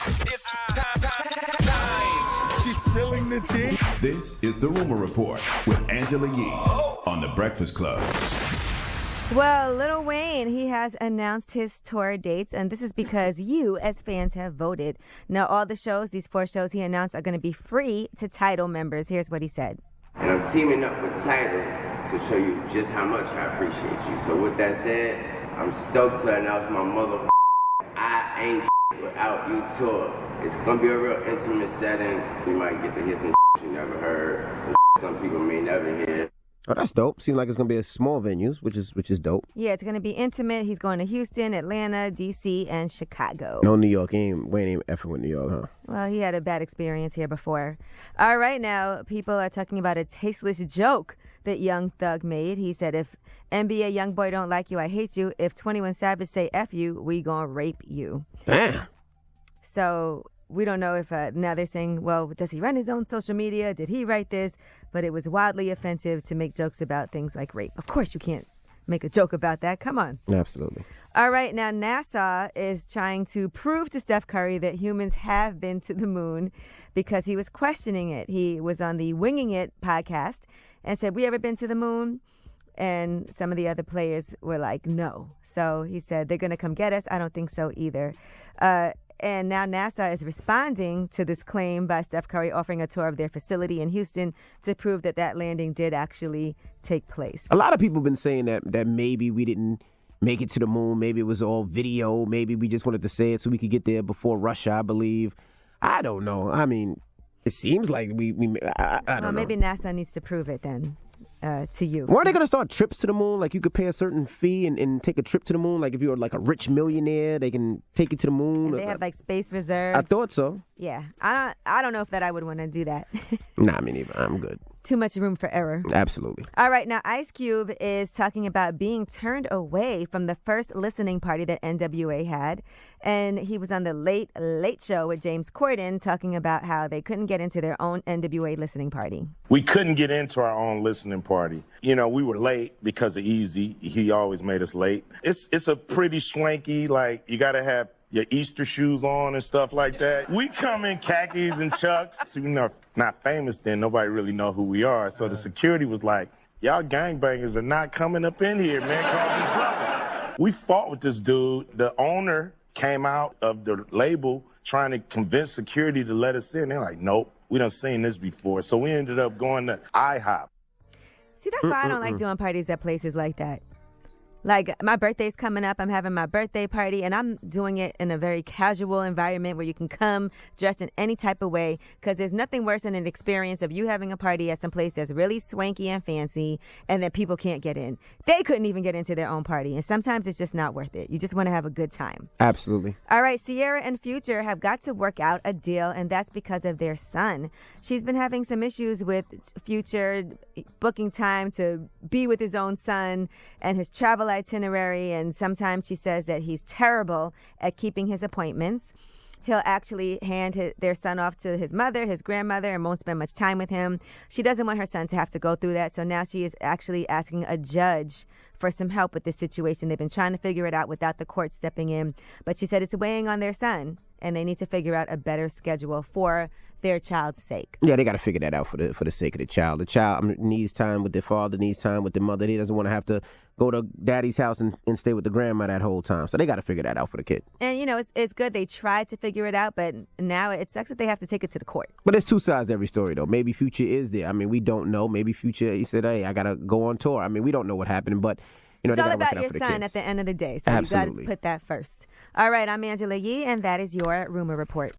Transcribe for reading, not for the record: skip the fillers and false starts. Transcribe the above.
It's time. She's spilling the tea. This is The Rumor Report with Angela Yee on The Breakfast Club. Well, Lil Wayne, he has announced his tour dates, and this is because you, as fans, have voted. Now, all the shows, these 4 shows he announced, are going to be free to Tidal members. Here's what he said. And I'm teaming up with Tidal to show you just how much I appreciate you. So with that said, I'm stoked to announce my mother I Ain't Without You tour. It's going to be a real intimate setting. You might get to hear some you never heard, some people may never hear. Oh, that's dope. Seems like it's going to be a small venues, which is dope. Yeah, it's going to be intimate. He's going to Houston, Atlanta, D.C., and Chicago. No New York. Wayne ain't effing with New York, huh? Well, he had a bad experience here before. All right, now, people are talking about a tasteless joke that Young Thug made. He said, if NBA Youngboy don't like you, I hate you. If 21 Savage say F you, we gonna rape you. Damn. So we don't know if now they're saying, well, does he run his own social media? Did he write this? But it was wildly offensive to make jokes about things like rape. Of course you can't make a joke about that. Come on. Absolutely. All right, now NASA is trying to prove to Steph Curry that humans have been to the moon because he was questioning it. He was on the Winging It podcast and said, we ever been to the moon? And some of the other players were like, no. So he said, they're going to come get us. I don't think so either. And now NASA is responding to this claim by Steph Curry, offering a tour of their facility in Houston to prove that that landing did actually take place. A lot of people have been saying that maybe we didn't make it to the moon. Maybe it was all video. Maybe we just wanted to say it so we could get there before Russia, I believe. I don't know. I mean, it seems like I don't know. Maybe NASA needs to prove it then. To you. Were they going to start trips to the moon? Like you could pay a certain fee and take a trip to the moon? Like if you're like a rich millionaire, they can take you to the moon? And they have like space reserves. I thought so. Yeah. I don't know if that I would want to do that. Nah, me neither. I'm good. Too much room for error. Absolutely. All right. Now, Ice Cube is talking about being turned away from the first listening party that NWA had. And he was on the Late Late Show with James Corden talking about how they couldn't get into their own NWA listening party. We couldn't get into our own listening party. You know, we were late because of Easy. He always made us late. It's a pretty swanky, like, you got to have your Easter shoes on and stuff like that. We come in khakis and chucks. So, you know, not famous then. Nobody really know who we are. So the security was like, y'all gangbangers are not coming up in here, man. Cause trouble. We fought with this dude. The owner came out of the label trying to convince security to let us in. They're like, nope, we done seen this before. So we ended up going to IHOP. See, that's why I don't like doing parties at places like that. Like, my birthday's coming up. I'm having my birthday party, and I'm doing it in a very casual environment where you can come dressed in any type of way, because there's nothing worse than an experience of you having a party at some place that's really swanky and fancy, and then people can't get in. They couldn't even get into their own party, and sometimes it's just not worth it. You just want to have a good time. Absolutely. All right, Cierra and Future have got to work out a deal, and that's because of their son. She's been having some issues with Future booking time to be with his own son and his travel itinerary, and sometimes she says that he's terrible at keeping his appointments. He'll actually hand their son off to his mother, his grandmother, and won't spend much time with him. She doesn't want her son to have to go through that, so now she is actually asking a judge for some help with this situation. They've been trying to figure it out without the court stepping in, but she said it's weighing on their son, and they need to figure out a better schedule for their child's sake. Yeah, they got to figure that out for the sake of the child. The child needs time with their father, needs time with their mother. He doesn't want to have to go to daddy's house and stay with the grandma that whole time. So they got to figure that out for the kid. And, you know, it's good they tried to figure it out, but now it sucks that they have to take it to the court. But there's two sides to every story, though. Maybe Future is there. I mean, we don't know. Maybe Future, he said, hey, I got to go on tour. I mean, we don't know what happened, but, you know, it's they all got to about work it out your for the son kids. at the end of the day. So Absolutely. you got to put that first. All right, I'm Angela Yee, and that is your Rumor Report.